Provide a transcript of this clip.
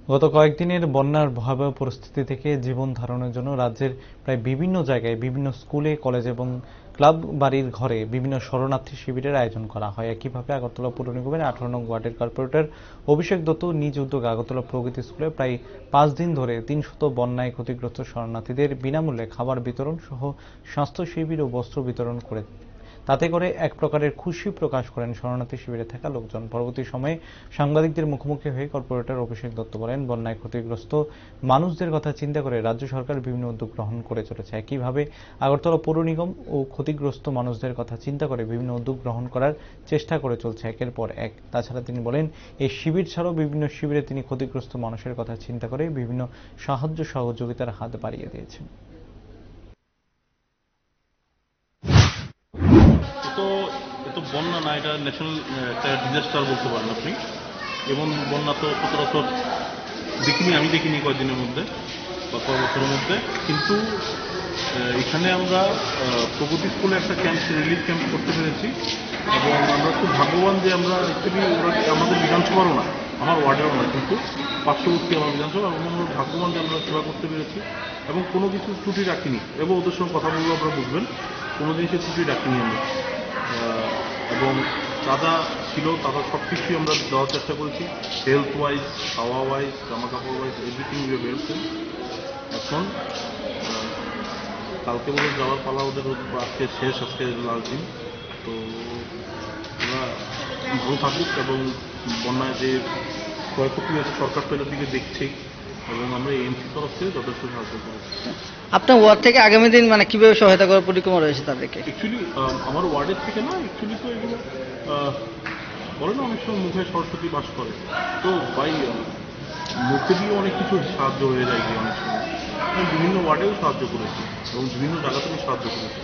গত কয়েকদিনের বন্যার ভয়াবহ পরিস্থিতি থেকে জীবন ধারণের জন্য রাজ্যের প্রায় বিভিন্ন জায়গায় বিভিন্ন স্কুলে, কলেজ এবং ক্লাব বাড়ির ঘরে বিভিন্ন শরণার্থী শিবিরের আয়োজন করা হয়। একইভাবে আগরতলা পৌর নিগমের 18 নং ওয়ার্ডের কর্পোরেটর অভিষেক দত্ত নিজ উদ্যোগে আগরতলা প্রগতি স্কুলে প্রায় 5 দিন ধরে 300 বন্যায় ক্ষতিগ্রস্ত শরণার্থীদের বিনামূল্যে খাবার বিতরণ সহ স্বাস্থ্য শিবির ও বস্ত্র বিতরণ করে। তাতে করে এক প্রকারের খুশি প্রকাশ করেন শরণার্থী শিবিরে থাকা লোকজন। পরবর্তী সময়ে সাংবাদিকদের মুখোমুখি হয়ে কর্পোরেটর অভিষেক দত্ত বলেন, বন্যায় ক্ষতিগ্রস্ত মানুষদের কথা চিন্তা করে রাজ্য সরকার বিভিন্ন উদ্যোগ গ্রহণ করে চলেছে। একইভাবে আগরতলা পৌর নিগম ও ক্ষতিগ্রস্ত মানুষদের কথা চিন্তা করে বিভিন্ন উদ্যোগ গ্রহণ করার চেষ্টা করে চলছে একের পর এক। তাছাড়া তিনি বলেন, এই শিবির ছাড়াও বিভিন্ন শিবিরে তিনি ক্ষতিগ্রস্ত মানুষের কথা চিন্তা করে বিভিন্ন সাহায্য সহযোগিতার হাত বাড়িয়ে দিয়েছেন। বন্যা না, এটা ন্যাশনাল একটা ডিজাস্টার বলতে পারেন আপনি। এবং বন্যা তো সচরাচর আমি দেখিনি কয়েকদিনের মধ্যে বা কয়েক বছরের মধ্যে। কিন্তু এখানে আমরা প্রগতি স্কুলে একটা রিলিফ ক্যাম্প করতে পেরেছি এবং আমরা খুব ভাগ্যবান যে আমরা অ্যাকচুয়ালি আমাদের বিধানসভারও না, আমার ওয়ার্ডেরও না, কিন্তু পার্শ্ববর্তী আমার বিধানসভা, এবং আমরা ভাগ্যবান যে আমরা সেবা করতে পেরেছি এবং কোনো কিছু ত্রুটি রাখিনি। এবং ওদের সঙ্গে কথা বলবো, আপনারা বুঝবেন কোনো জিনিসের ত্রুটি রাখিনি আমরা। এবং দাদা ছিল, তারা সব কিছুই আমরা দেওয়ার চেষ্টা করেছি, হেলথ ওয়াইজ, খাওয়া ওয়াইজ, জামা কাপড় ওয়াইজ, এভরিথিং উই বেরোচ্ছে। এখন কালকে বলে যাওয়ার পালা ওদের, আজকে শেষ, আজকে লাস্ট দিন। তো ওরা ভালো থাকুক এবং বন্যায় যে ক্ষয়ক্ষতি হয়েছে সরকার তো এটার দিকে দেখছেই, এবং আমরা এএমসি তরফ থেকে যথেষ্ট সাহায্য করেছি। আপনার ওয়ার্ড থেকে আগামী দিন কিভাবে সহায়তা করার পরিকল্পনা রয়েছে তাদেরকে? অ্যাকচুয়ালি আমার ওয়ার্ডের থেকে না, অ্যাকচুয়ালি তো এগুলো বলে না, অনেক সময় মুখে সরস্বতী বাস করে, তো বাই মুখে দিয়ে অনেক কিছু সাহায্য হয়ে যায় কি অনেক সময়। আমি বিভিন্ন ওয়ার্ডেও সাহায্য করেছি এবং বিভিন্ন জায়গা থেকে সাহায্য করেছি।